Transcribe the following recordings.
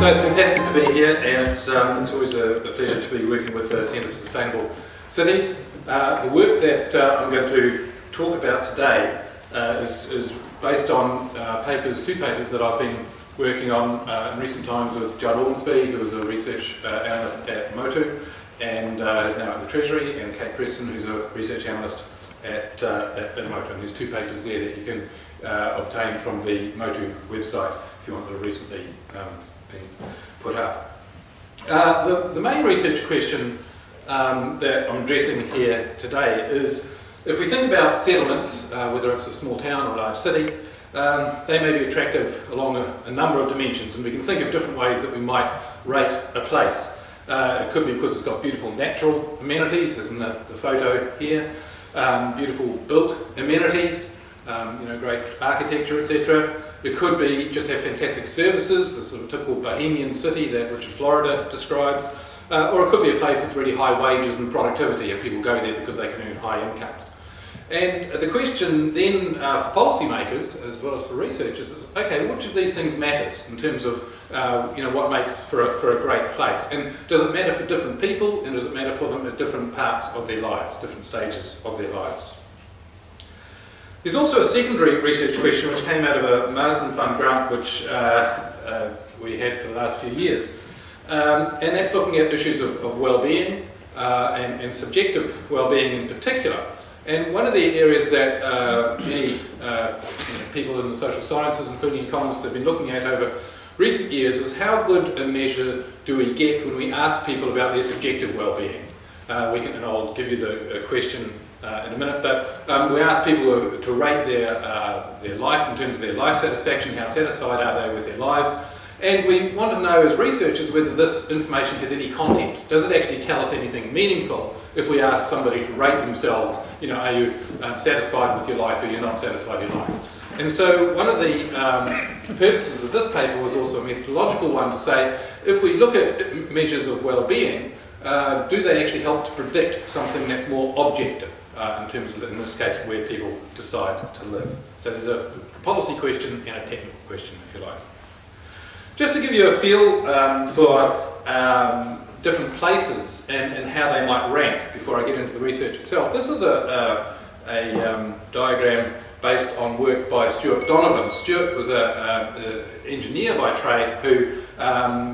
No, it's fantastic to be here, and it's always a pleasure to be working with the Centre for Sustainable Cities. The work that I'm going to talk about today is based on two papers that I've been working on in recent times with Judd Ormsby, who was a research analyst at Motu and is now at the Treasury, and Kate Preston, who's a research analyst at Motu. And there's two papers there that you can obtain from the Motu website if you want, that have recently been put up. The main research question that I'm addressing here today is, if we think about settlements, whether it's a small town or a large city, they may be attractive along a number of dimensions, and we can think of different ways that we might rate a place. It could be because it's got beautiful natural amenities, as in the photo here, beautiful built amenities, great architecture, etc. It could be just have fantastic services, the sort of typical bohemian city that Richard Florida describes, or it could be a place with really high wages and productivity, and people go there because they can earn high incomes. And the question then for policymakers, as well as for researchers, is, okay, which of these things matters in terms of what makes for a great place? And does it matter for different people, and does it matter for them at different parts of their lives, different stages of their lives? There's also a secondary research question which came out of a Marsden Fund grant which we had for the last few years. And that's looking at issues of well-being and subjective well-being in particular. And one of the areas that many people in the social sciences, including economists, have been looking at over recent years is how good a measure do we get when we ask people about their subjective well-being. And I'll give you the question in a minute, but we ask people to rate their life in terms of their life satisfaction, how satisfied are they with their lives, and we want to know as researchers whether this information has any content. Does it actually tell us anything meaningful if we ask somebody to rate themselves, are you satisfied with your life or you're not satisfied with your life? And so one of the purposes of this paper was also a methodological one to say, if we look at measures of well-being, do they actually help to predict something that's more objective in terms of, in this case, where people decide to live? So there's a policy question and a technical question, if you like. Just to give you a feel for different places and how they might rank before I get into the research itself, this is a diagram based on work by Stuart Donovan. Stuart was an engineer by trade who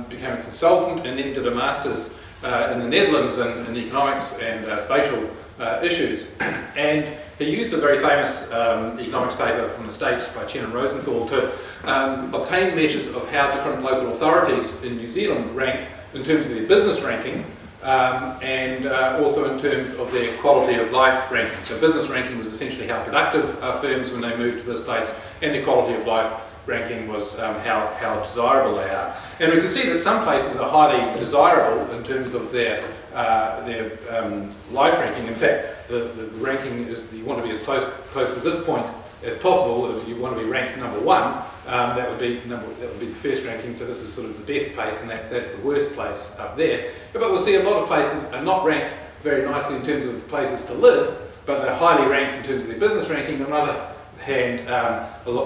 became a consultant and then did a master's in the Netherlands in economics and spatial issues. And he used a very famous economics paper from the States by Chen and Rosenthal to obtain measures of how different local authorities in New Zealand rank in terms of their business ranking and also in terms of their quality of life ranking. So business ranking was essentially how productive are firms when they moved to this place, and their quality of life ranking was how desirable they are. And we can see that some places are highly desirable in terms of their life ranking. In fact, the ranking is, you want to be as close to this point as possible. If you want to be ranked number one, that would be the first ranking. So this is sort of the best place, and that's the worst place up there. But we'll see a lot of places are not ranked very nicely in terms of places to live, but they're highly ranked in terms of their business ranking. On the other hand,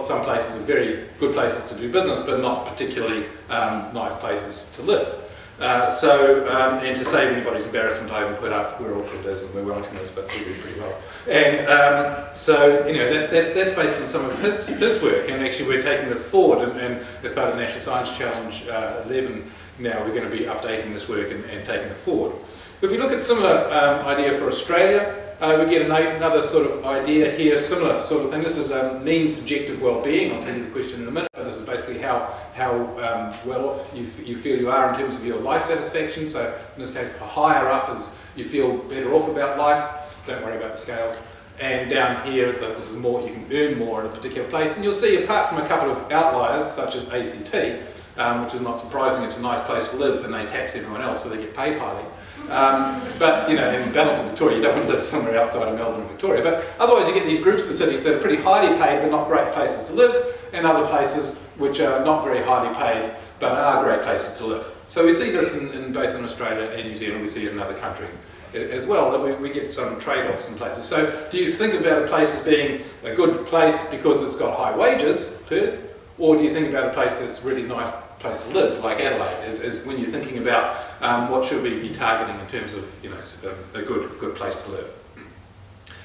some places are very good places to do business, but not particularly nice places to live. And to save anybody's embarrassment, I haven't put up where Auckland is and where Wellington is, but we do pretty well. And that's based on some of his work, and actually we're taking this forward, and as part of the National Science Challenge 11, now we're going to be updating this work and taking it forward. If we look at similar idea for Australia, we get another sort of idea here, similar sort of thing. This is mean subjective well-being. I'll tell you the question in a minute, but this is basically how well off you feel you are in terms of your life satisfaction. So in this case, higher up is you feel better off about life. Don't worry about the scales. And down here, this is more, you can earn more in a particular place. And you'll see, apart from a couple of outliers, such as ACT, which is not surprising, it's a nice place to live and they tax everyone else, so they get paid highly. But in balance of Victoria, you don't want to live somewhere outside of Melbourne and Victoria. But otherwise you get these groups of cities that are pretty highly paid but not great places to live, and other places which are not very highly paid but are great places to live. So we see this in both in Australia and New Zealand. We see it in other countries as well, that we get some trade-offs in places. So do you think about a place as being a good place because it's got high wages, Perth, or do you think about a place that's really nice place to live, like Adelaide, is when you're thinking about what should we be targeting in terms of a good place to live.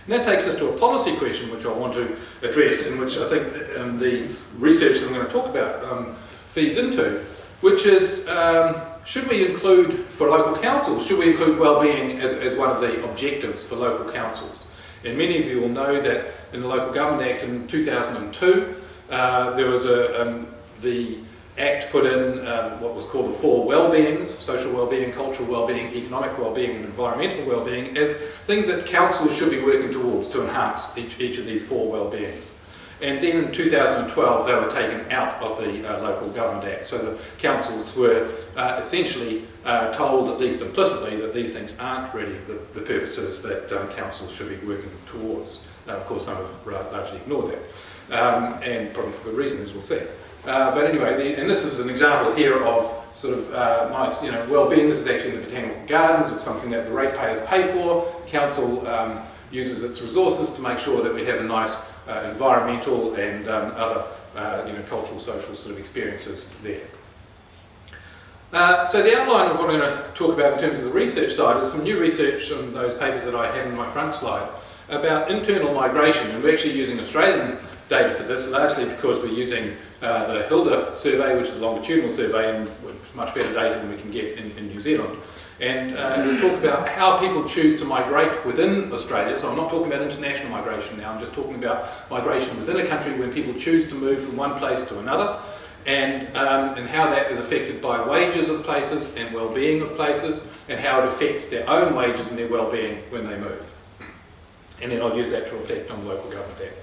And that takes us to a policy question which I want to address, and which I think the research that I'm going to talk about feeds into, which is should we include, for local councils, should we include wellbeing as one of the objectives for local councils? And many of you will know that in the Local Government Act in 2002, there was the Act put in what was called the 4 wellbeings: social wellbeing, cultural wellbeing, economic wellbeing and environmental wellbeing, as things that councils should be working towards to enhance each of these 4 wellbeings. And then in 2012 they were taken out of the Local Government Act, so the councils were essentially told, at least implicitly, that these things aren't really the purposes that councils should be working towards. Of course some have largely ignored that, and probably for good reason, as we'll see. But anyway, and this is an example here of sort of nice, well-being. This is actually in the Botanical Gardens. It's something that the ratepayers pay for. Council uses its resources to make sure that we have a nice environmental and other cultural, social sort of experiences there. So the outline of what I'm going to talk about in terms of the research side is some new research on those papers that I had in my front slide about internal migration, and we're actually using Australian data for this, largely because we're using the HILDA survey, which is a longitudinal survey, and much better data than we can get in New Zealand. And we'll talk about how people choose to migrate within Australia. So I'm not talking about international migration now, I'm just talking about migration within a country when people choose to move from one place to another, and how that is affected by wages of places and well-being of places, and how it affects their own wages and their well-being when they move. And then I'll use that to reflect on the Local Government Act.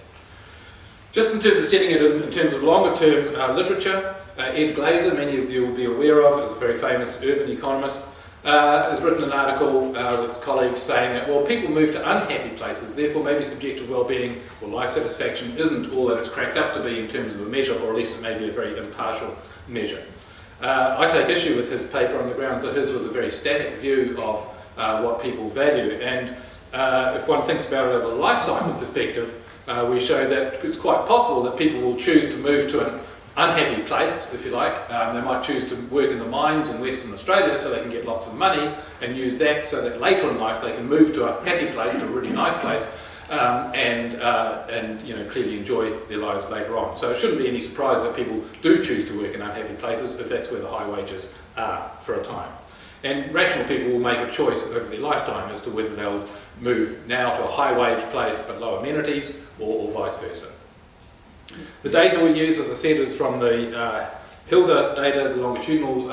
Just in terms of setting it in terms of longer-term literature, Ed Glaser, many of you will be aware of, is a very famous urban economist, has written an article with his colleagues saying that, well, people move to unhappy places, therefore maybe subjective well-being or life satisfaction isn't all that it's cracked up to be in terms of a measure, or at least it may be a very impartial measure. I take issue with his paper on the grounds that his was a very static view of what people value, and if one thinks about it over a life cycle perspective, we show that it's quite possible that people will choose to move to an unhappy place, if you like. They might choose to work in the mines in Western Australia so they can get lots of money and use that so that later in life they can move to a happy place, to a really nice place, and clearly enjoy their lives later on. So it shouldn't be any surprise that people do choose to work in unhappy places if that's where the high wages are for a time. And rational people will make a choice over their lifetime as to whether they'll move now to a high wage place but low amenities, or vice versa. The data we use, as I said, is from the HILDA data, the longitudinal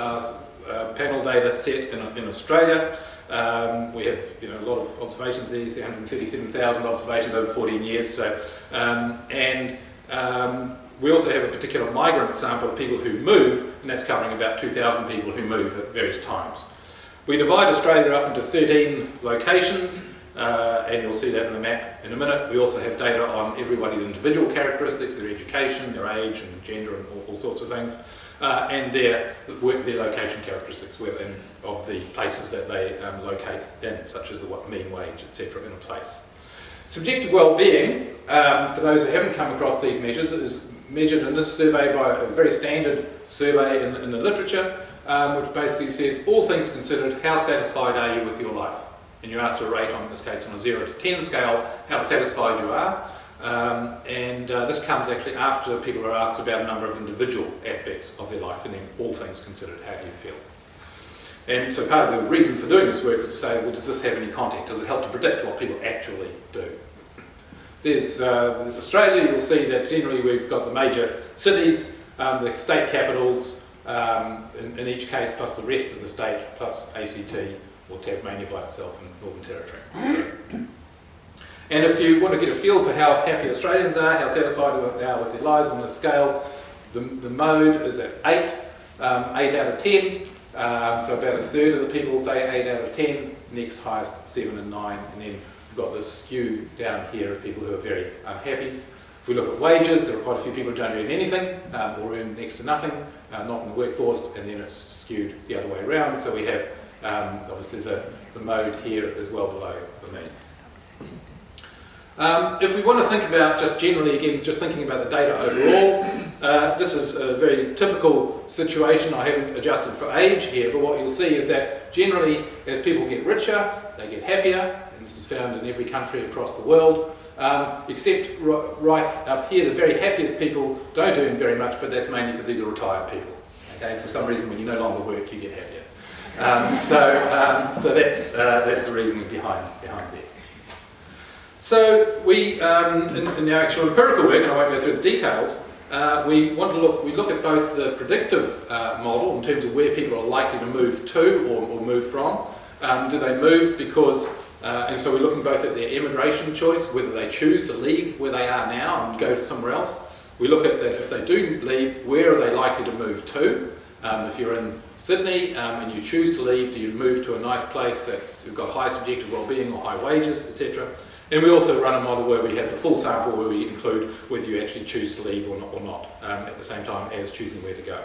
panel data set in Australia. We have a lot of observations there, 137,000 observations over 14 years. So, we also have a particular migrant sample of people who move, and that's covering about 2,000 people who move at various times. We divide Australia up into 13 locations, and you'll see that in the map in a minute. We also have data on everybody's individual characteristics, their education, their age and gender and all sorts of things, and their location characteristics within of the places that they locate in, such as the mean wage, etc. in a place. Subjective well-being, for those who haven't come across these measures, is measured in this survey by a very standard survey in the literature, which basically says, all things considered, how satisfied are you with your life? And you're asked to rate, in this case, on a 0 to 10 scale, how satisfied you are. This comes actually after people are asked about a number of individual aspects of their life, and then all things considered, how do you feel? And so part of the reason for doing this work is to say, well, does this have any content? Does it help to predict what people actually do? There's Australia. You'll see that generally we've got the major cities, the state capitals, in each case, plus the rest of the state, plus ACT, or Tasmania by itself, and Northern Territory. And if you want to get a feel for how happy Australians are, how satisfied they are with their lives on this scale, the mode is at 8, 8 out of 10, so about a third of the people say 8 out of 10, next highest 7 and 9, and then we've got this skew down here of people who are very unhappy. If we look at wages, there are quite a few people who don't earn anything, or earn next to nothing, not in the workforce, and then it's skewed the other way around, so we have obviously the mode here is well below the mean. If we want to think about just generally, again, just thinking about the data overall, this is a very typical situation. I haven't adjusted for age here, but what you'll see is that generally as people get richer, they get happier, and this is found in every country across the world, except right up here, the very happiest people don't do very much, but that's mainly because these are retired people. Okay, for some reason when you no longer work, you get happier. So that's the reasoning behind there. So we, in our actual empirical work, and I won't go through the details, we look at both the predictive model in terms of where people are likely to move to or move from. Do they move because, and so we're looking both at their immigration choice, whether they choose to leave where they are now and go to somewhere else. We look at that if they do leave, where are they likely to move to? If you're in Sydney and you choose to leave, do you move to a nice place that's got high subjective well-being or high wages, etc.? And we also run a model where we have the full sample where we include whether you actually choose to leave or not at the same time as choosing where to go.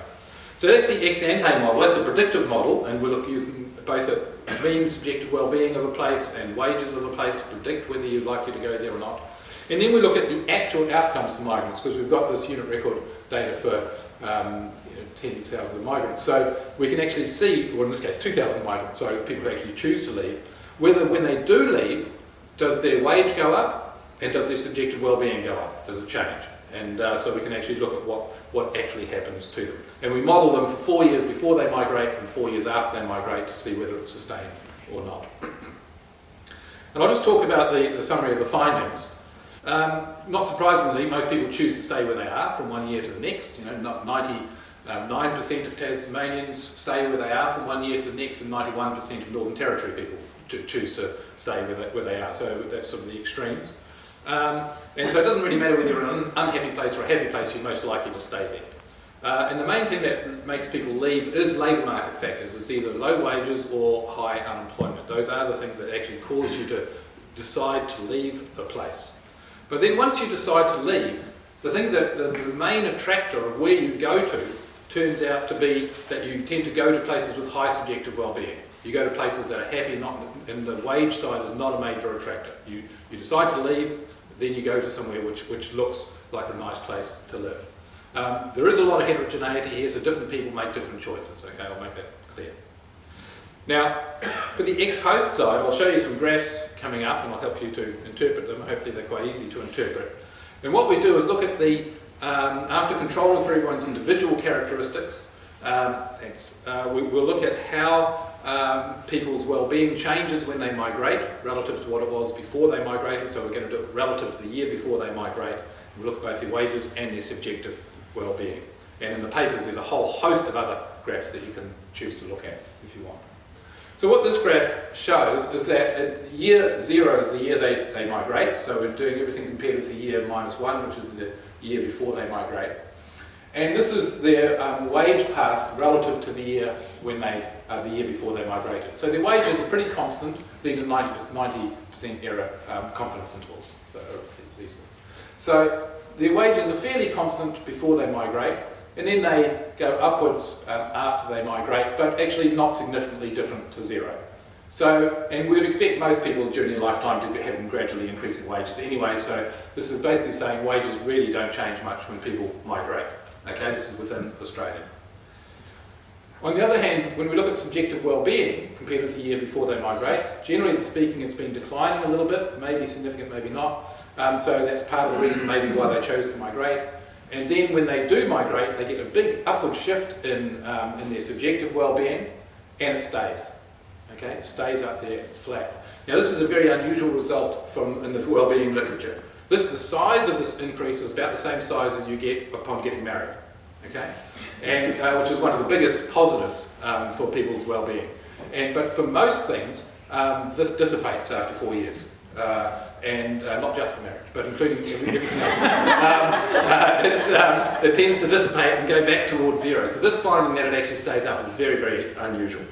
So that's the ex-ante model, that's the predictive model, and we look, you can both at mean subjective well-being of a place and wages of a place, predict whether you're likely to go there or not. And then we look at the actual outcomes for migrants, because we've got this unit record data for tens of thousands of migrants. So we can actually see, or in this case 2,000 migrants, sorry, people who actually choose to leave, whether when they do leave, does their wage go up and does their subjective well-being go up? Does it change? And so we can actually look at what actually happens to them. And we model them for 4 years before they migrate and 4 years after they migrate to see whether it's sustained or not. And I'll just talk about the summary of the findings. Not surprisingly, most people choose to stay where they are from 1 year to the next. 99% of Tasmanians stay where they are from 1 year to the next, and 91% of Northern Territory people choose to stay where they are. So that's sort of the extremes. And so it doesn't really matter whether you're in an unhappy place or a happy place, you're most likely to stay there. And the main thing that makes people leave is labour market factors. It's either low wages or high unemployment. Those are the things that actually cause you to decide to leave a place. But then once you decide to leave, the things that the main attractor of where you go to turns out to be that you tend to go to places with high subjective well-being. You go to places that are happy, and the wage side is not a major attractor. You decide to leave, then you go to somewhere which looks like a nice place to live. There is a lot of heterogeneity here, so different people make different choices. Okay, I'll make that clear. Now, for the ex-post side, I'll show you some graphs coming up, and I'll help you to interpret them. Hopefully they're quite easy to interpret. And what we do is look at the, after controlling for everyone's individual characteristics, we'll look at how people's well-being changes when they migrate relative to what it was before they migrated. So we're going to do it relative to the year before they migrate. We look at both their wages and their subjective well-being. And in the papers there's a whole host of other graphs that you can choose to look at if you want. So what this graph shows is that at year 0 is the year they migrate. So we're doing everything compared with the year -1, which is the year before they migrate. And this is their wage path relative to the year the year before they migrated. So their wages are pretty constant. These are 90% error confidence intervals. So these things. So their wages are fairly constant before they migrate, and then they go upwards after they migrate, but actually not significantly different to 0. So, and we'd expect most people during their lifetime to be having gradually increasing wages anyway. So this is basically saying wages really don't change much when people migrate. Okay, this is within Australia. On the other hand, when we look at subjective well-being compared with the year before they migrate, generally speaking it's been declining a little bit, maybe significant, maybe not. So that's part of the reason maybe why they chose to migrate. And then when they do migrate, they get a big upward shift in their subjective well-being, and it stays. Okay, it stays up there, it's flat. Now this is a very unusual result in the well-being literature. The size of this increase is about the same size as you get upon getting married. Okay, and which is one of the biggest positives for people's well-being. But for most things, this dissipates after 4 years. And not just for marriage, but including everything else. It tends to dissipate and go back towards 0. So this finding that it actually stays up is very, very unusual.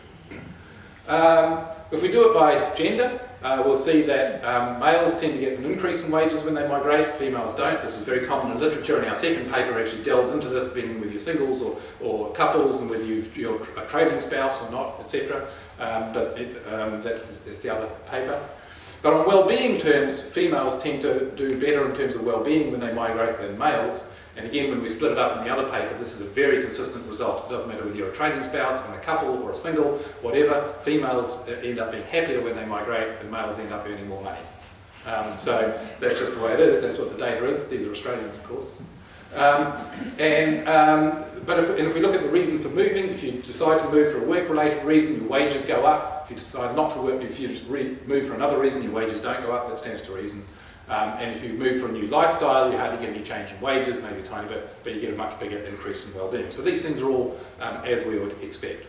If we do it by gender, we'll see that males tend to get an increase in wages when they migrate, females don't. This is very common in literature, and our second paper actually delves into this, being with your singles or couples, and whether you're a trading spouse or not, etc. That's the other paper. But on well-being terms, females tend to do better in terms of well-being when they migrate than males. And again, when we split it up in the other paper, this is a very consistent result. It doesn't matter whether you're a trading spouse and a couple or a single, whatever, females end up being happier when they migrate and males end up earning more money. So that's just the way it is. That's what the data is. These are Australians, of course. But if we look at the reason for moving, if you decide to move for a work-related reason, your wages go up. If you decide not to work, if you just move for another reason, your wages don't go up. That stands to reason. And if you move for a new lifestyle, you hardly get any change in wages, maybe a tiny bit, but you get a much bigger increase in well-being. So these things are all as we would expect.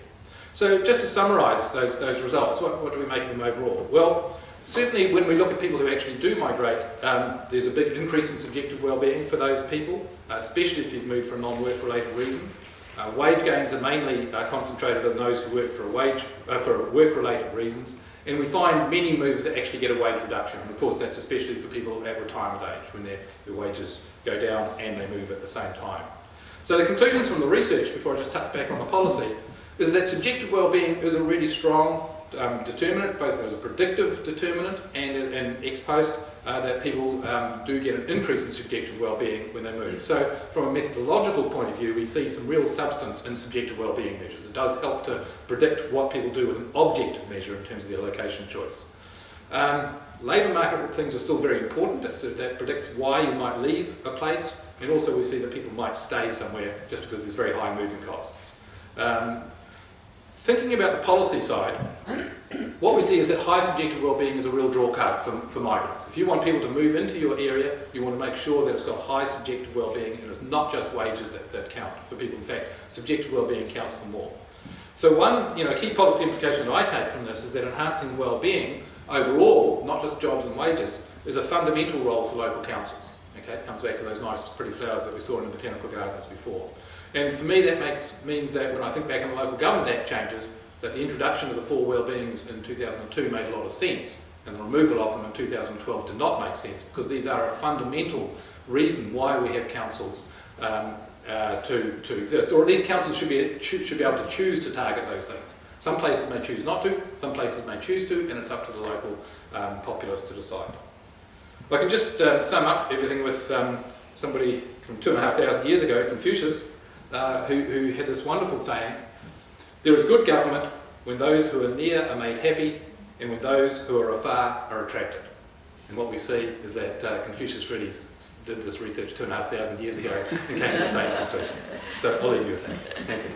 So just to summarise those results, what do we make of them overall? Well, certainly when we look at people who actually do migrate, there's a big increase in subjective well-being for those people, especially if you've moved for non-work related reasons. Wage gains are mainly concentrated on those who work for work-related reasons, and we find many moves that actually get a wage reduction. And of course, that's especially for people at retirement age, when their wages go down and they move at the same time. So the conclusions from the research, before I just touch back on the policy, is that subjective well-being is a really strong determinant, both as a predictive determinant and an ex post, that people do get an increase in subjective well-being when they move. So from a methodological point of view, we see some real substance in subjective well-being measures. It does help to predict what people do with an objective measure in terms of their location choice. Labour market things are still very important, so that predicts why you might leave a place, and also we see that people might stay somewhere just because there's very high moving costs. Thinking about the policy side, what we see is that high subjective well-being is a real draw card for migrants. If you want people to move into your area, you want to make sure that it's got high subjective well-being, and it's not just wages that count for people. In fact, subjective well-being counts for more. So one key policy implication that I take from this is that enhancing well-being overall, not just jobs and wages, is a fundamental role for local councils. Okay, it comes back to those nice pretty flowers that we saw in the botanical gardens before. And for me that means that when I think back on the Local Government Act changes, that the introduction of the 4 well-beings in 2002 made a lot of sense, and the removal of them in 2012 did not make sense, because these are a fundamental reason why we have councils to exist, or at least councils should be able to choose to target those things. Some places may choose not to, some places may choose to, and it's up to the local populace to decide. I can just sum up everything with somebody from 2,500 years ago, Confucius, who had this wonderful saying: there is good government when those who are near are made happy, and when those who are afar are attracted. And what we see is that Confucius really did this research 2,500 years ago and came to the same conclusion. So I'll leave you with that. Thank you.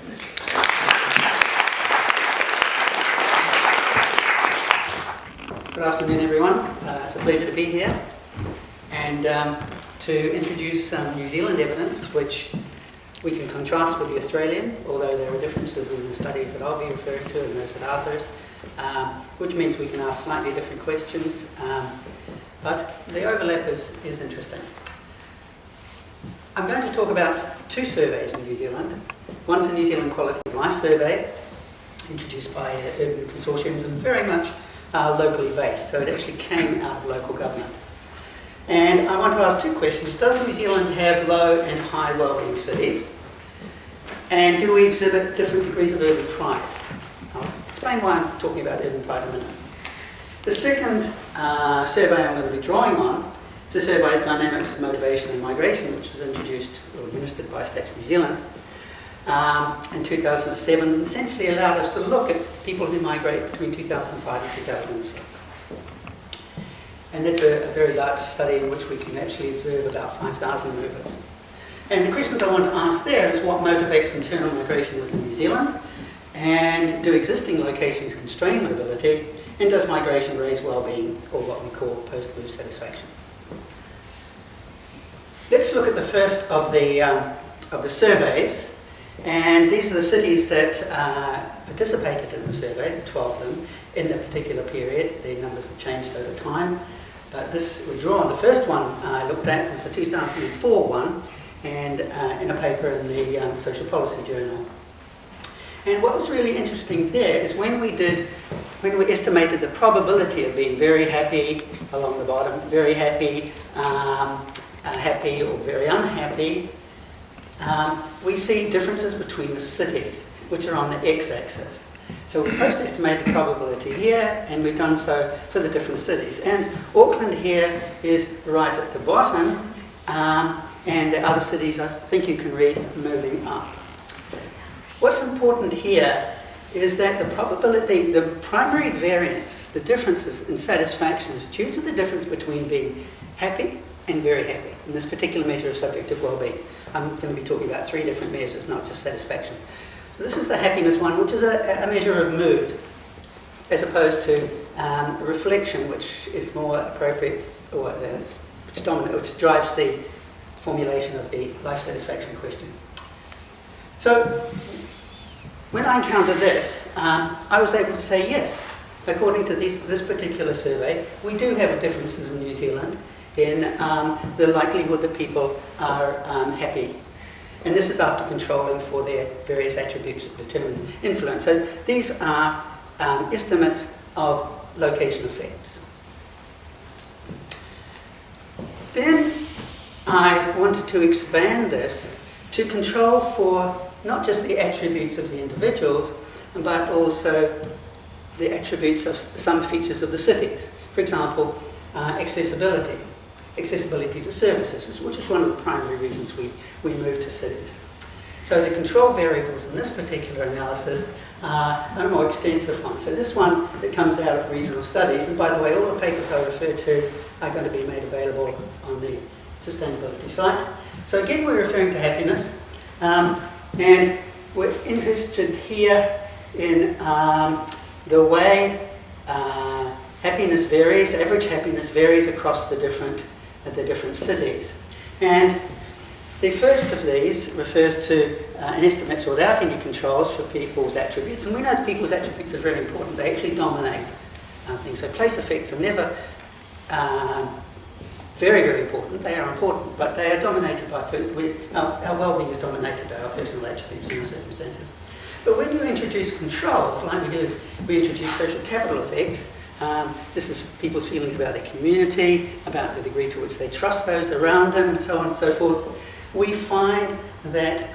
Good afternoon, everyone. It's a pleasure to be here and to introduce some New Zealand evidence which we can contrast with the Australian, although there are differences in the studies that I'll be referring to and those that Arthur's, which means we can ask slightly different questions, but the overlap is interesting. I'm going to talk about 2 surveys in New Zealand. One's a New Zealand Quality of Life survey, introduced by urban consortiums and very much locally based, so it actually came out of local government. And I want to ask 2 questions. Does New Zealand have low and high wellbeing cities? And do we exhibit different degrees of urban pride? I'll explain why I'm talking about urban pride in a minute. The second survey I'm going to be drawing on is a survey of dynamics of motivation and migration, which was introduced or administered by Stats New Zealand in 2007, essentially allowed us to look at people who migrate between 2005 and 2006. And that's a very large study in which we can actually observe about 5,000 movers. And the questions I want to ask there is what motivates internal migration within New Zealand, and do existing locations constrain mobility, and does migration raise well-being, or what we call post-move satisfaction? Let's look at the first of the surveys, and these are the cities that participated in the survey, the 12 of them, in that particular period. The numbers have changed over time. But this we draw on. The first one I looked at was the 2004 one, and in a paper in the Social Policy Journal. And what was really interesting there is when we estimated the probability of being very happy along the bottom, very happy, happy or very unhappy, we see differences between the cities, which are on the x-axis. So we post-estimated probability here, and we've done so for the different cities. And Auckland here is right at the bottom, and the other cities, I think you can read, moving up. What's important here is that the probability, the primary variance, the differences in satisfaction is due to the difference between being happy and very happy in this particular measure of subjective well-being. I'm going to be talking about 3 different measures, not just satisfaction. So this is the happiness one, which is a measure of mood, as opposed to reflection, which is more appropriate, or which dominant, which drives the formulation of the life satisfaction question. So when I encountered this, I was able to say yes. According to this particular survey, we do have differences in New Zealand in the likelihood that people are happy. And this is after controlling for their various attributes that determine influence. So these are estimates of location effects. Then I wanted to expand this to control for not just the attributes of the individuals, but also the attributes of some features of the cities. For example, accessibility to services, which is one of the primary reasons we move to cities. So the control variables in this particular analysis are a more extensive one. So this one that comes out of regional studies, and by the way, all the papers I refer to are going to be made available on the sustainability site. So again, we're referring to happiness, and we're interested here in the way happiness varies, average happiness varies across the different cities. And the first of these refers to an estimate without any controls for people's attributes. And we know that people's attributes are very important. They actually dominate things. So place effects are never very, very important. They are important, but they are dominated by, our well-being is dominated by our personal attributes and our circumstances. But when you introduce controls, like we do, we introduce social capital effects. This is people's feelings about their community, about the degree to which they trust those around them, and so on and so forth. We find that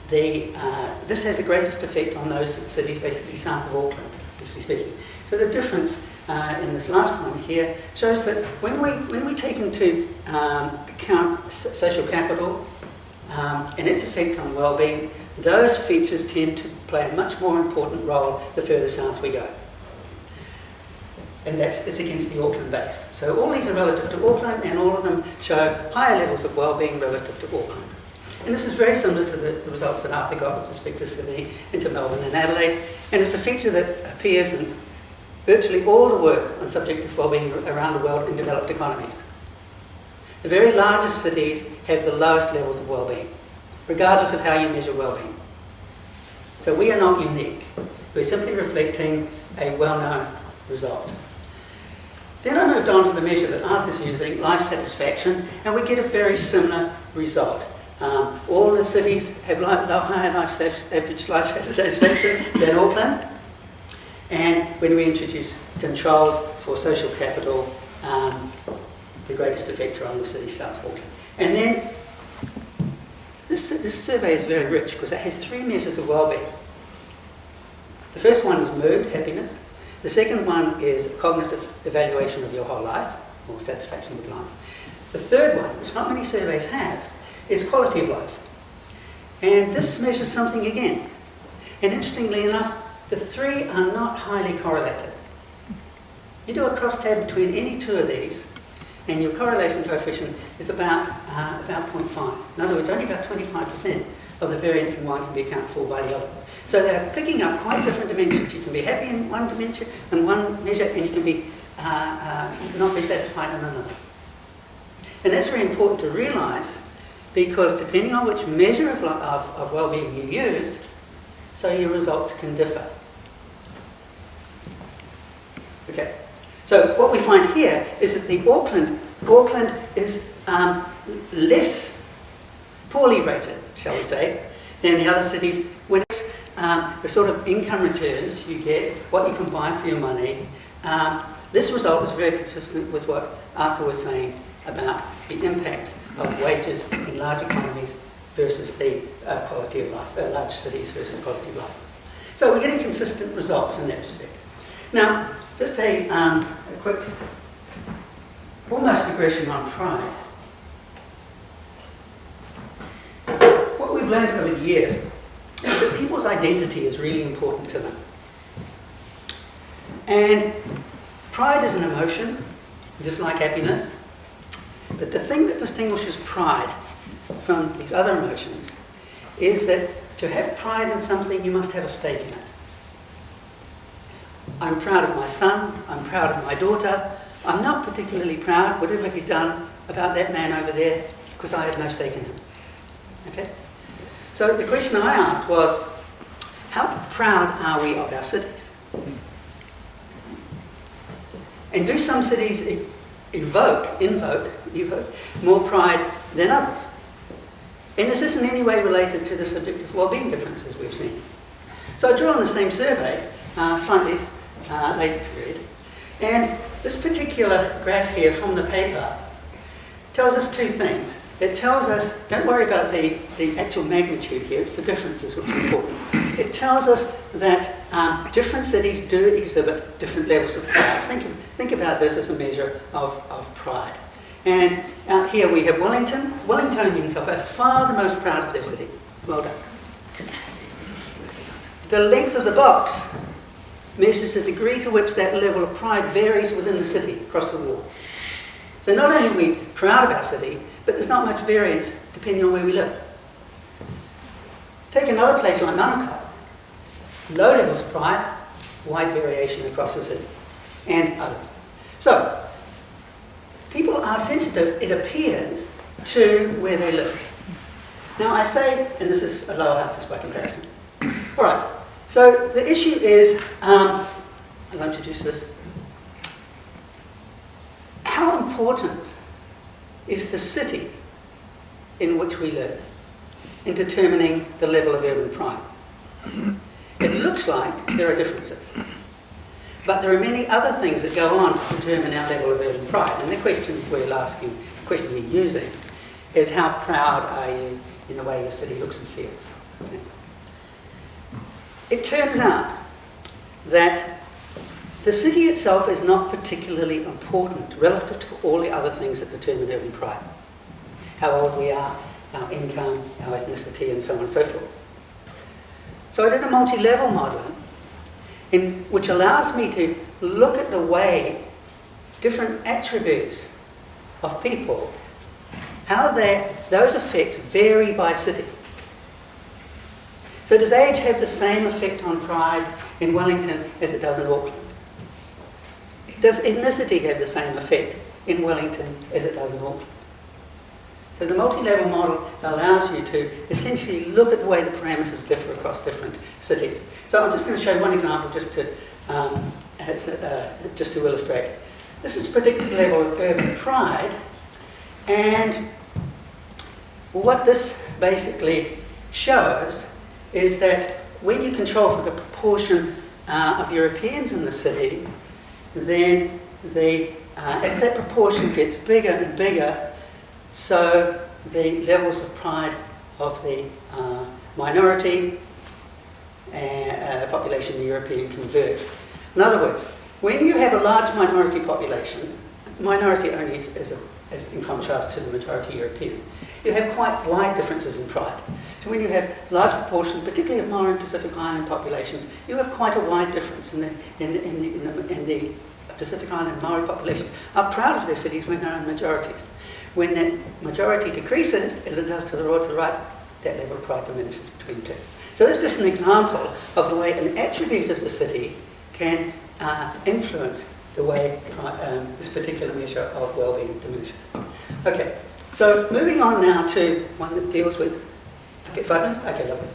this has the greatest effect on those cities, basically south of Auckland, obviously speaking. So the difference in this last one here shows that when we take into account social capital and its effect on well-being, those features tend to play a much more important role the further south we go. And it's against the Auckland base. So all these are relative to Auckland, and all of them show higher levels of well-being relative to Auckland. And this is very similar to the results that Arthur got with respect to Sydney, and to Melbourne and Adelaide. And it's a feature that appears in virtually all the work on subjective well-being around the world in developed economies. The very largest cities have the lowest levels of well-being, regardless of how you measure well-being. So we are not unique. We're simply reflecting a well-known result. Then I moved on to the measure that Arthur's using, life satisfaction, and we get a very similar result. All the cities have higher average life satisfaction than Auckland. And when we introduce controls for social capital, the greatest effect are on the city south of Auckland. And then this survey is very rich because it has 3 measures of well-being. The first one is mood, happiness. The second one is cognitive evaluation of your whole life, or satisfaction with life. The third one, which not many surveys have, is quality of life. And this measures something again. And interestingly enough, the 3 are not highly correlated. You do a crosstab between any 2 of these, and your correlation coefficient is about 0.5. In other words, only about 25% of the variance in one can be accounted for by the other. So they're picking up quite different dimensions. You can be happy in one dimension, in one measure, and you can be not very satisfied in another. And that's very important to realise, because depending on which measure of well-being you use, so your results can differ. Okay. So what we find here is that Auckland is less poorly rated, shall we say, than the other cities. When it's the sort of income returns you get, what you can buy for your money, this result is very consistent with what Arthur was saying about the impact of wages in large economies versus the quality of life, large cities versus quality of life. So we're getting consistent results in that respect. Now, just a quick, almost digression on pride. What we've learned over the years is that people's identity is really important to them. And pride is an emotion, just like happiness. But the thing that distinguishes pride from these other emotions is that to have pride in something, you must have a stake in it. I'm proud of my son, I'm proud of my daughter. I'm not particularly proud, whatever he's done, about that man over there, because I have no stake in him. Okay? So the question I asked was, how proud are we of our cities? And do some cities invoke more pride than others? And is this in any way related to the subjective well-being differences we've seen? So I drew on the same survey, slightly later period, and this particular graph here from the paper tells us two things. It tells us, don't worry about the actual magnitude here, it's the differences which are important. It tells us that different cities do exhibit different levels of pride. Think about this as a measure of pride. And here we have Wellington. Wellingtonians are by far the most proud of their city. Well done. The length of the box measures the degree to which that level of pride varies within the city, across the walls. So not only are we proud of our city, but there's not much variance depending on where we live. Take another place like Manukau. Low levels of pride, wide variation across the city, and others. So, people are sensitive, it appears, to where they live. Now I say, and this is a lower half just by comparison. All right, so the issue is, I'll introduce this. How important is the city in which we live in determining the level of urban pride? It looks like there are differences. But there are many other things that go on to determine our level of urban pride. And the question we're asking, the question we're using, is how proud are you in the way your city looks and feels? It turns out that the city itself is not particularly important relative to all the other things that determine urban pride. How old we are, our income, our ethnicity, and so on and so forth. So I did a multi-level modelling which allows me to look at the way different attributes of people, how those effects vary by city. So does age have the same effect on pride in Wellington as it does in Auckland? Does ethnicity have the same effect in Wellington as it does in Auckland? So the multi-level model allows you to essentially look at the way the parameters differ across different cities. So I'm just going to show one example just to illustrate. This is predicted level of urban pride, and what this basically shows is that when you control for the proportion of Europeans in the city, then as that proportion gets bigger and bigger, so the levels of pride of the minority population, the European, converge. In other words, when you have a large minority population, minority only is in contrast to the majority European, you have quite wide differences in pride. So when you have large proportions, particularly of Maori and Pacific Island populations, you have quite a wide difference in the Pacific Island Maori population are proud of their cities when they're in majorities. When that majority decreases, as it does to the right, that level of pride diminishes between the two. So that's just an example of the way an attribute of the city can influence the way this particular measure of well-being diminishes. Okay, so moving on now to one that deals with, okay, 5 minutes? Okay, lovely.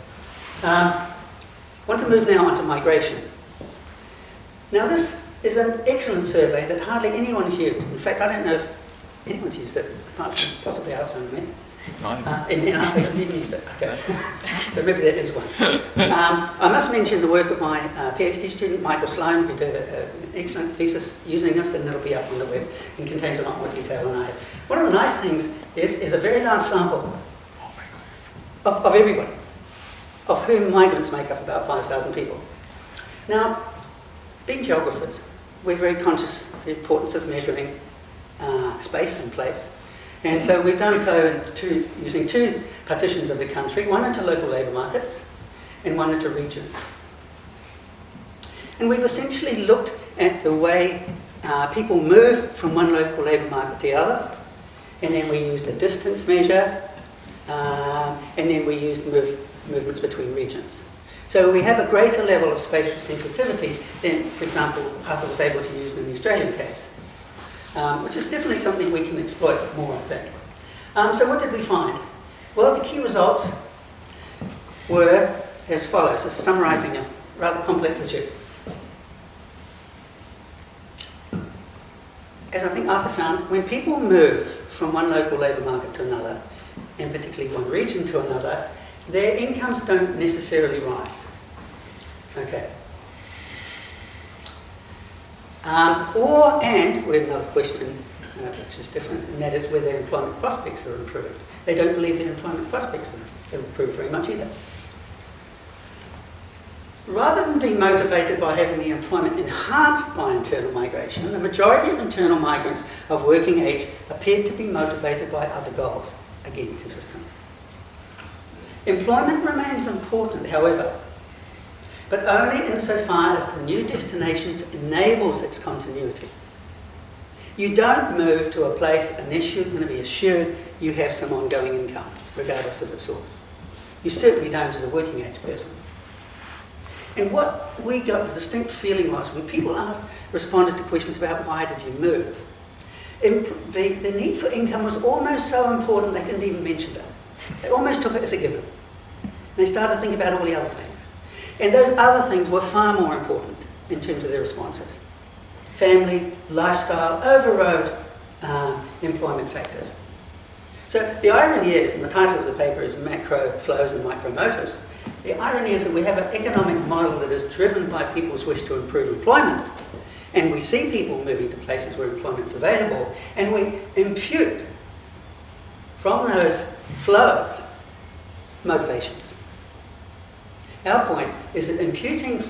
I want to move now on to migration. Now this is an excellent survey that hardly anyone's used. In fact, I don't know if anyone's used it, apart from possibly Alpha and me. In our you've used it. Okay. So maybe that is one. I must mention the work of my PhD student, Michael Sloan, who did an excellent thesis using this, and it'll be up on the web and contains a lot more detail than I have. One of the nice things is a very large sample of everybody, of whom migrants make up about 5,000 people. Now, being geographers, we're very conscious of the importance of measuring space and place. And so we've done so using two partitions of the country, one into local labour markets and one into regions. And we've essentially looked at the way people move from one local labour market to the other, and then we used a distance measure, and then we used movements between regions. So we have a greater level of spatial sensitivity than, for example, Harper was able to use in the Australian case, which is definitely something we can exploit more, I think. So what did we find? Well, the key results were as follows. This is summarising a rather complex issue. As I think Arthur found, when people move from one local labour market to another, and particularly one region to another, their incomes don't necessarily rise. Okay. And we have another question which is different, and that is whether their employment prospects are improved. They don't believe their employment prospects have improved very much either. Rather than being motivated by having the employment enhanced by internal migration, the majority of internal migrants of working age appeared to be motivated by other goals. Again, consistent. Employment remains important, however, but only insofar as the new destinations enables its continuity. You don't move to a place unless you're going to be assured you have some ongoing income, regardless of its source. You certainly don't as a working age person. And what we got the distinct feeling was when people responded to questions about why did you move, the need for income was almost so important they couldn't even mention it. They almost took it as a given. They started to think about all the other things. And those other things were far more important in terms of their responses. Family, lifestyle, overrode employment factors. So the irony is, and the title of the paper is Macro Flows and Micro Motives, the irony is that we have an economic model that is driven by people's wish to improve employment, and we see people moving to places where employment is available, and we impute from those flows motivations. Our point is that imputing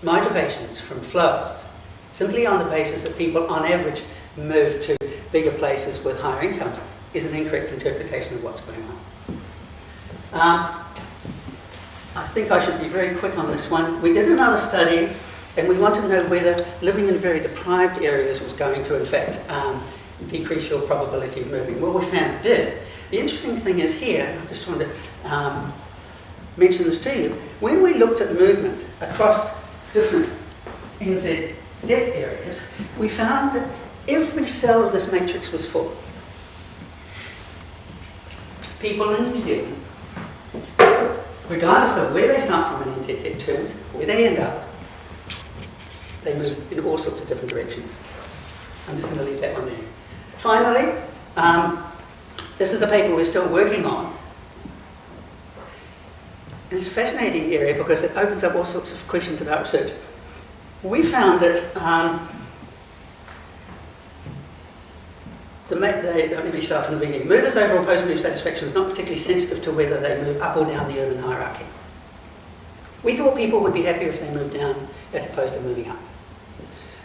motivations from flows simply on the basis that people on average move to bigger places with higher incomes is an incorrect interpretation of what's going on. I think I should be very quick on this one. We did another study and we wanted to know whether living in very deprived areas was going to, in fact, decrease your probability of moving. Well, we found it did. The interesting thing is here, and I just want to mention this to you, when we looked at movement across different NZ debt areas, we found that every cell of this matrix was full. People in New Zealand, regardless of where they start from in NZ debt terms, where they end up, they move in all sorts of different directions. I'm just going to leave that one there. Finally, this is a paper we're still working on. And it's a fascinating area because it opens up all sorts of questions about research. We found that let me start from the beginning. Movers' overall post-move satisfaction is not particularly sensitive to whether they move up or down the urban hierarchy. We thought people would be happier if they moved down as opposed to moving up.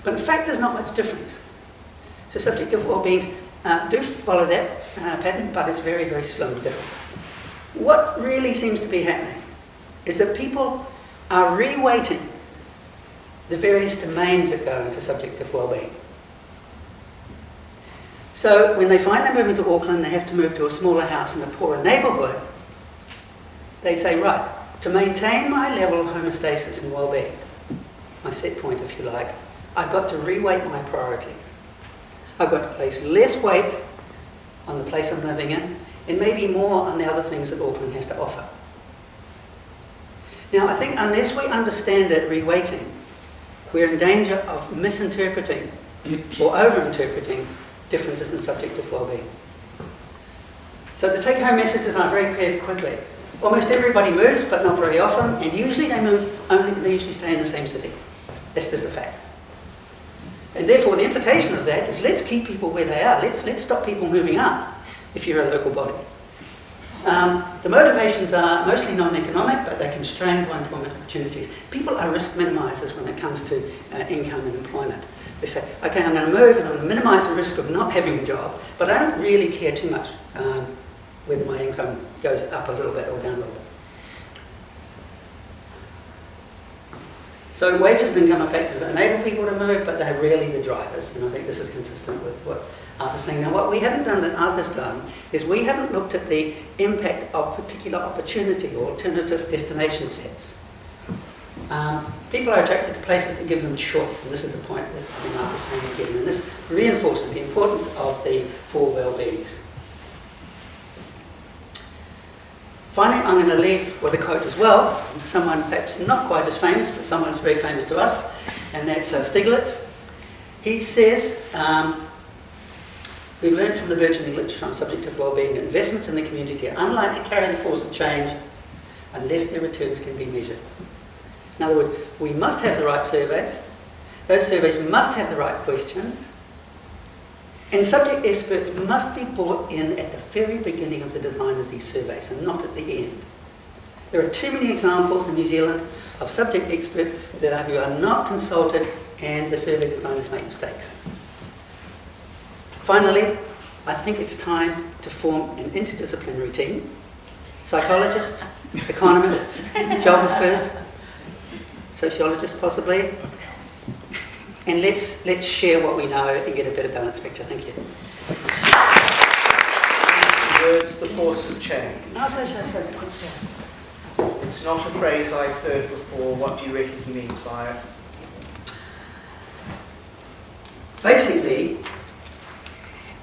But in fact, there's not much difference. So subjective well-being do follow that pattern, but it's very, very slow difference. What really seems to be happening is that people are reweighting the various domains that go into subjective well-being. So when they find they're moving to Auckland, they have to move to a smaller house in a poorer neighbourhood, they say, right, to maintain my level of homeostasis and well-being, my set point if you like, I've got to reweight my priorities. I've got to place less weight on the place I'm living in and maybe more on the other things that Auckland has to offer. Now I think unless we understand that reweighting, we're in danger of misinterpreting or over-interpreting differences in subjective well-being. So the take-home messages are very clear quickly. Almost everybody moves, but not very often, and usually they usually stay in the same city. That's just a fact. And therefore the implication of that is let's keep people where they are. Let's stop people moving up if you're a local body. The motivations are mostly non-economic, but they're constrained by employment opportunities. People are risk minimisers when it comes to income and employment. They say, okay, I'm going to move and I'm going to minimise the risk of not having a job, but I don't really care too much whether my income goes up a little bit or down a little bit. So wages and income are factors that enable people to move, but they're rarely the drivers, and I think this is consistent with what Arthur's saying. Now, what we haven't done that Arthur's done is we haven't looked at the impact of particular opportunity or alternative destination sets. People are attracted to places that give them choice, and this is the point that I think Arthur's saying again, and this reinforces the importance of the 4 well-beings. Finally, I'm going to leave with a quote as well, from someone perhaps not quite as famous, but someone who's very famous to us, and that's Stiglitz. He says, we've learned from the burgeoning literature on subject of well-being that investments in the community are unlikely to carry the force of change unless their returns can be measured. In other words, we must have the right surveys, those surveys must have the right questions, and subject experts must be brought in at the very beginning of the design of these surveys and not at the end. There are too many examples in New Zealand of subject experts who are not consulted and the survey designers make mistakes. Finally, I think it's time to form an interdisciplinary team. Psychologists, economists, geographers, sociologists possibly, and let's share what we know and get a better balanced picture. Thank you. Words, the force of change. Oh, sorry. It's not a phrase I've heard before. What do you reckon he means by it? Basically,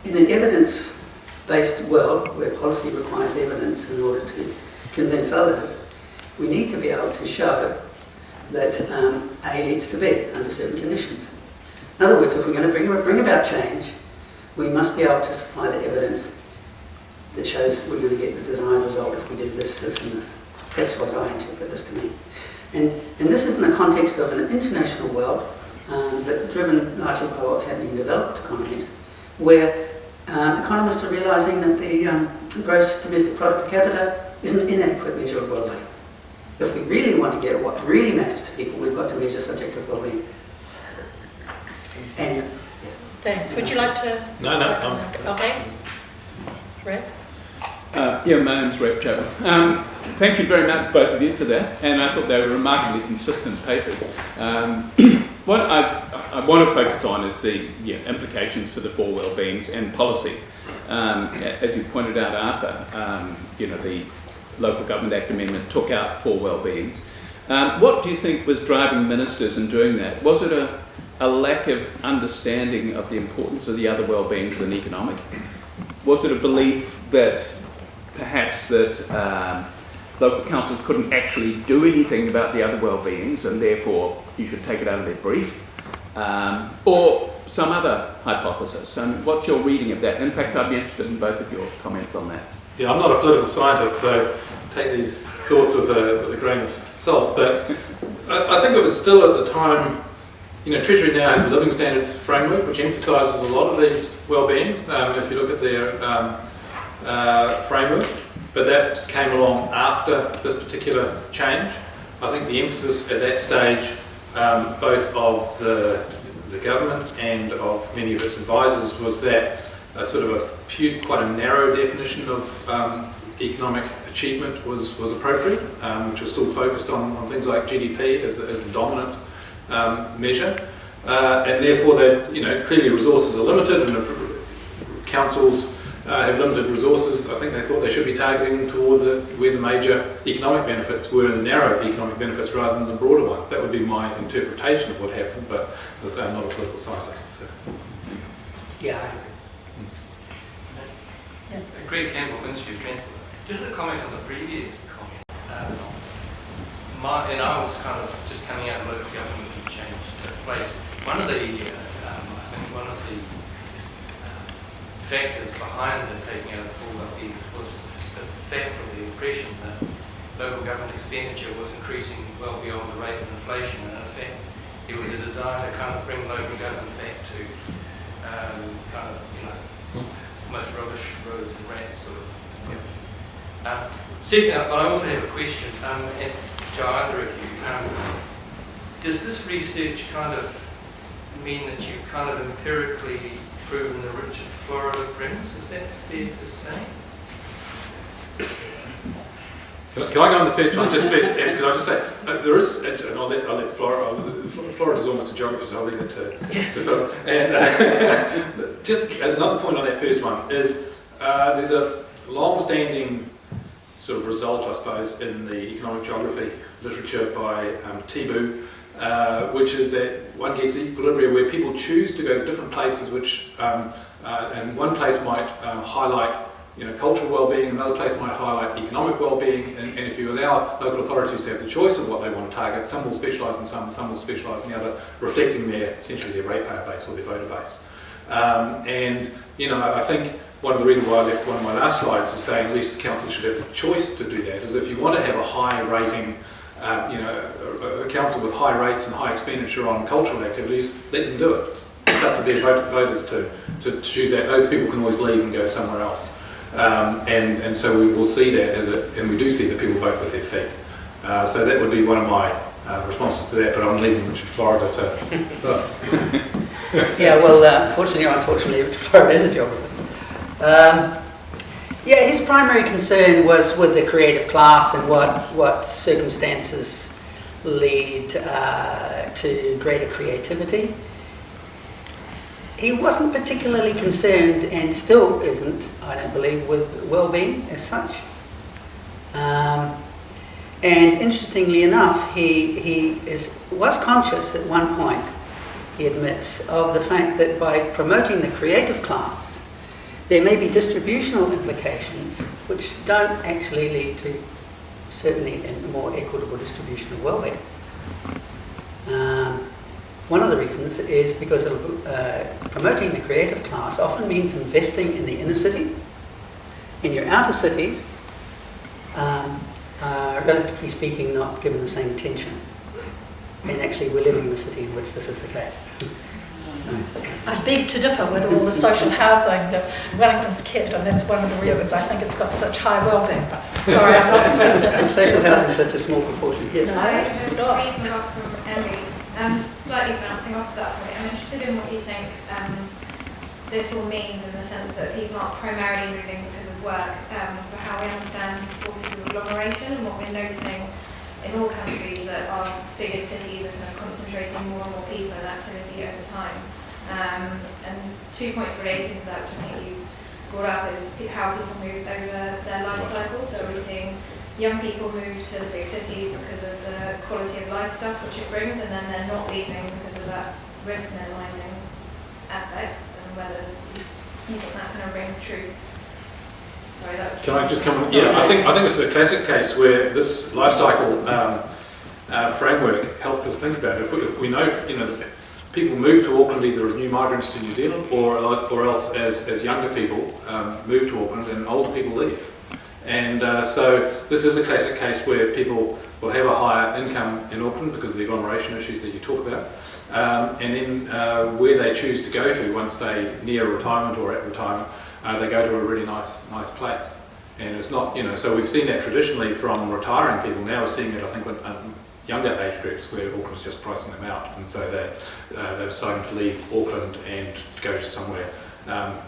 in an evidence-based world where policy requires evidence in order to convince others, we need to be able to show that A leads to B under certain conditions. In other words, if we're going to bring about change, we must be able to supply the evidence that shows we're going to get the desired result if we do this, this and this. That's what I interpret this to mean. And this is in the context of an international world, but driven largely by what's happening in developed economies, where economists are realising that the gross domestic product per capita is an inadequate measure of well-being. If we really want to get what really matters to people, we've got to measure subjective well-being. And yes. Thanks. Would you like to? No. Okay. Red? Yeah, my name's Rev Chapman. Thank you very much, both of you, for that. And I thought they were remarkably consistent papers. What I want to focus on is the implications for the 4 well-beings and policy. As you pointed out, Arthur, the Local Government Act Amendment took out 4 well-beings. What do you think was driving ministers in doing that? Was it a lack of understanding of the importance of the other well-beings than economic? Was it a belief that perhaps that local councils couldn't actually do anything about the other well-beings and therefore you should take it out of their brief? Or some other hypothesis? And what's your reading of that? In fact, I'd be interested in both of your comments on that. Yeah, I'm not a political scientist, so take these thoughts with a grain of salt, but I think it was still at the time, Treasury now has the living standards framework, which emphasises a lot of these well-beings, if you look at their framework, but that came along after this particular change. I think the emphasis at that stage, both of the government and of many of its advisors, was that quite a narrow definition of economic achievement was appropriate, which was still focused on things like GDP as the dominant measure, and therefore that clearly resources are limited, and if councils have limited resources, I think they thought they should be targeting toward where the major economic benefits were, the narrow economic benefits rather than the broader ones. That would be my interpretation of what happened, but as I say, I'm not a political scientist. So. Yeah. Greg Campbell, Ministry of Transport. Just a comment on the previous comment. And I was kind of just coming out of local government and change took place. One of the, factors behind the taking out of the 4 well-beings was the fact or the impression that local government expenditure was increasing well beyond the rate of inflation. And in effect, it was a desire to kind of bring local government back to almost rubbish roads and rats sort of Second, but I also have a question, and to either of you. Does this research kind of mean that you've kind of empirically proven the Richard Florida brings? Is that fair to say? Can I go on the first one just first? Because I just say there is, and I'll let Florida. Florida is almost a geographer, so I'll leave it to Philip. And just another point on that first one is there's a long-standing sort of result, I suppose, in the economic geography literature by Tibu, which is that one gets equilibria where people choose to go to different places, which and one place might highlight cultural well-being, another place might highlight economic well-being, and if you allow local authorities to have the choice of what they want to target, some will specialise in some will specialise in the other, reflecting essentially their ratepayer base or their voter base. I think one of the reasons why I left one of my last slides is saying at least councils should have the choice to do that, is if you want to have a high rating, a council with high rates and high expenditure on cultural activities, let them do it. It's up to their voters to choose that. Those people can always leave and go somewhere else. And so we will see that and we do see that people vote with their feet. So that would be one of my responses to that, but I'm leaving Richard Florida to... Yeah, well, fortunately or unfortunately, Richard Florida is a geographer. His primary concern was with the creative class and what circumstances lead to greater creativity. He wasn't particularly concerned, and still isn't, I don't believe, with well-being as such. And interestingly enough, he was conscious at one point, he admits, of the fact that by promoting the creative class, there may be distributional implications which don't actually lead to certainly a more equitable distribution of well-being. One of the reasons is because promoting the creative class often means investing in the inner city. In your outer cities, are relatively speaking not given the same attention. And actually we're living in a city in which this is the case. I beg to differ with all the social housing that Wellington's kept, and that's one of the reasons I think it's got such high well-being. But sorry, I'm not supposed to. And social housing is such a small proportion. Yes. No, it's not. Reason off from Emily. Slightly bouncing off that point, I'm interested in what you think this all means in the sense that people aren't primarily moving because of work, for how we understand forces of agglomeration, and what we're noticing in all countries that our biggest cities are kind of concentrating more and more people and activity over time. And 2 points relating to that, which I think you brought up, is how people move over their life cycle. So we're seeing young people move to the big cities because of the quality of life stuff which it brings, and then they're not leaving because of that risk minimizing aspect, and whether you think that kind of rings true. Sorry, that was... Can I just come in? Yeah, I think it's a classic case where this life cycle framework helps us think about it. If we know, people move to Auckland either as new migrants to New Zealand or else as younger people move to Auckland and older people leave. And so this is a classic case where people will have a higher income in Auckland because of the agglomeration issues that you talk about. And then where they choose to go to once they near retirement or at retirement, they go to a really nice place. And it's not, so we've seen that traditionally from retiring people. Now we're seeing it, I think, with younger age groups where Auckland's just pricing them out. And so they're deciding to leave Auckland and go to somewhere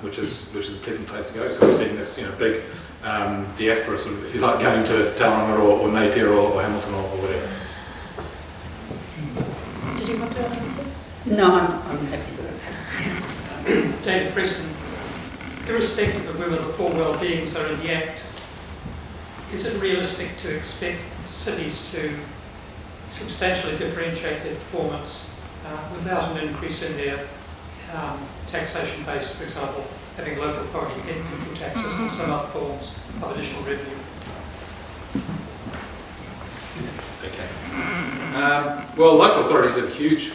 which is a pleasant place to go. So we're seeing this, big diaspora, sort of, if you like, going to Tauranga or Napier or Hamilton or whatever. Did you want to answer? No, I'm happy with that. David Preston, irrespective of whether the four well-beings are in the Act, is it realistic to expect cities to substantially differentiate their performance without an increase in their taxation base, for example, having local authority pay neutral taxes or some other forms of additional revenue? Okay. Well, local authorities have a huge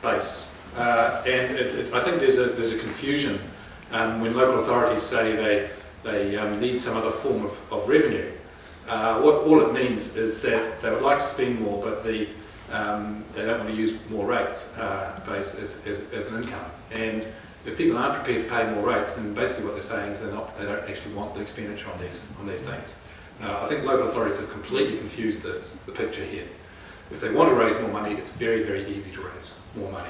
base, and I think there's a confusion when local authorities say they need some other form of revenue. What all it means is that they would like to spend more, but they don't want to use more rates based as an income. And If people aren't prepared to pay more rates, then basically what they're saying is they don't actually want the expenditure on these things. I think local authorities have completely confused the picture here. If they want to raise more money, it's very, very easy to raise more money.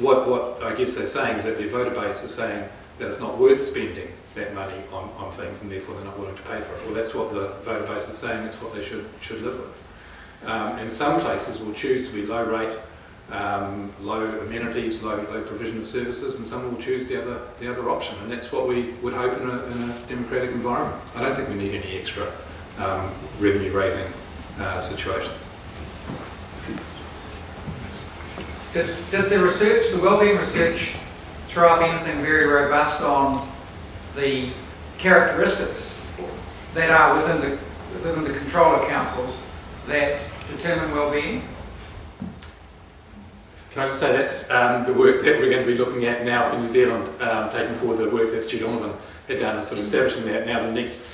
What I guess they're saying is that their voter base is saying that it's not worth spending that money on things, and therefore they're not willing to pay for it. Well, that's what the voter base is saying. That's what they should live with. And some places will choose to be low rate, low amenities, low provision of services, and some will choose the other option. And that's what we would hope in a democratic environment. I don't think we need any extra revenue raising situation. Did the research, the Wellbeing research, throw up anything very robust on the characteristics that are within the control of councils that determine well-being? Can I just say that's the work that we're going to be looking at now for New Zealand, taking forward the work that Stu Donovan had done and sort of establishing that. Now the next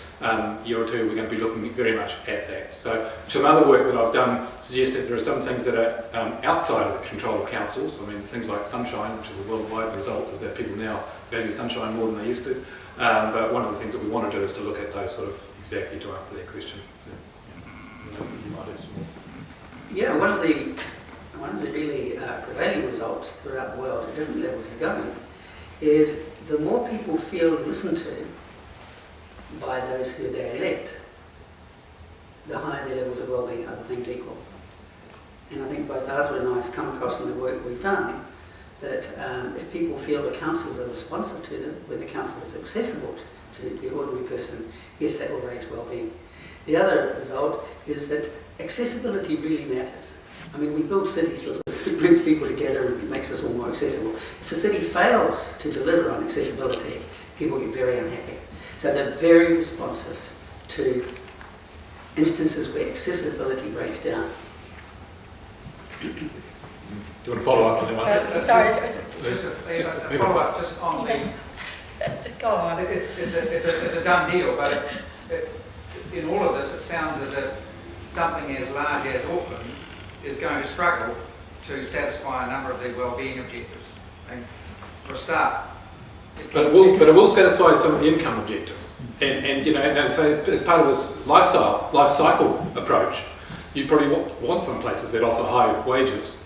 year or two we're going to be looking very much at that. So some other work that I've done suggests that there are some things that are outside of the control of councils. I mean, things like sunshine, which is a worldwide result, is that people now value sunshine more than they used to. But one of the things that we want to do is to look at those sort of exactly to answer that question. So, you might have some more. Yeah, one of the really prevailing results throughout the world at different levels of government is the more people feel listened to by those who they elect, the higher their levels of well-being, other things equal. And I think both Arthur and I have come across in the work we've done that if people feel the councils are responsive to them, when the council is accessible to the ordinary person, yes, that will raise well-being. The other result is that accessibility really matters. I mean, we build cities because it brings people together and it makes us all more accessible. If a city fails to deliver on accessibility, people get very unhappy. So they're very responsive to instances where accessibility breaks down. Do you want to follow up on that one? Sorry. Just a follow-up just on the... Go on. It's a done deal, but in all of this it sounds as if something as large as Auckland is going to struggle to satisfy a number of their well-being objectives. And for a start, But it will satisfy some of the income objectives. And you know, as part of this life cycle approach, you probably want some places that offer high wages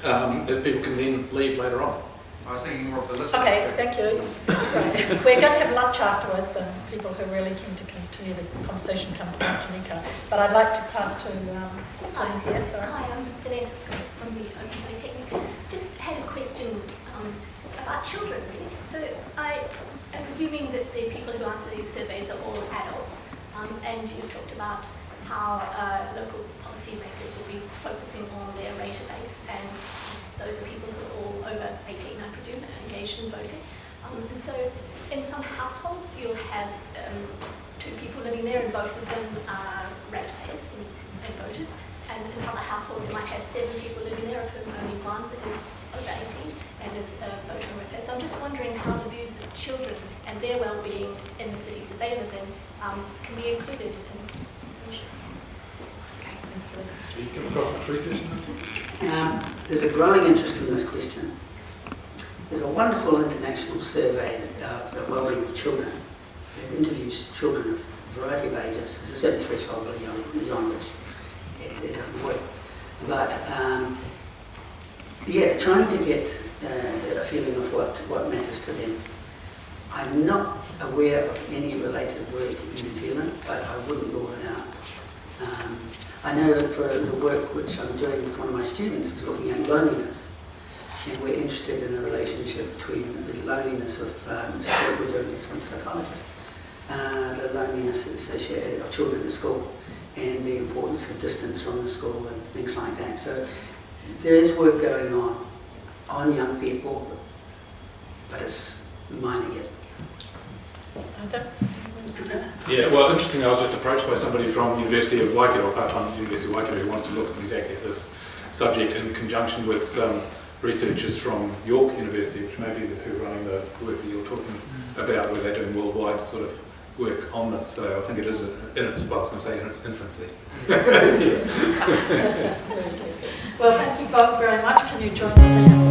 if people can then leave later on. I was thinking more of the listening. Okay, thank you. That's great. We're going to have lunch afterwards, and people who are really keen to continue the conversation come to Motunika. But I'd like to pass to Flynn here. Sorry. Hi, I'm Vanessa Scott from the Open Polytechnic. Just had a question about children, really. So I am presuming that the people who answer these surveys are all adults, and you've talked about how local policy makers will be focusing on their rater base, and those are people who are all over 18, I presume, and engaged in voting. And so in some households you'll have two people living there, and both of them are ratepayers and voters. And in other households you might have 7 people living there, of whom only one is over 18 and is a voter and ratepayer. So I'm just wondering how the views of children and their well-being in the cities that they live in can be included in these issues. Okay, thanks for that. Do you come across much research on this one? There's a growing interest in this question. There's a wonderful international survey of the well-being of children. It interviews children of a variety of ages. There's a certain threshold beyond which it doesn't work. But yeah, trying to get a feeling of what matters to them. I'm not aware of any related work in New Zealand, but I wouldn't rule it out. I know for the work which I'm doing with one of my students is looking at loneliness. And we're interested in the relationship between the loneliness of, this is what we're doing with some psychologists, the loneliness associated of children at school and the importance of distance from the school and things like that. So there is work going on young people, but it's minor yet. Yeah, well, interestingly, I was just approached by somebody from the University of Waikato, part-time University of Waikato, who wants to look exactly at this subject in conjunction with some researchers from York University, which may be who are running the work that you're talking about, where they're doing worldwide sort of work on this. So I think it is in its, well, I was going to say in its infancy. Well, thank you both very much. Can you join me?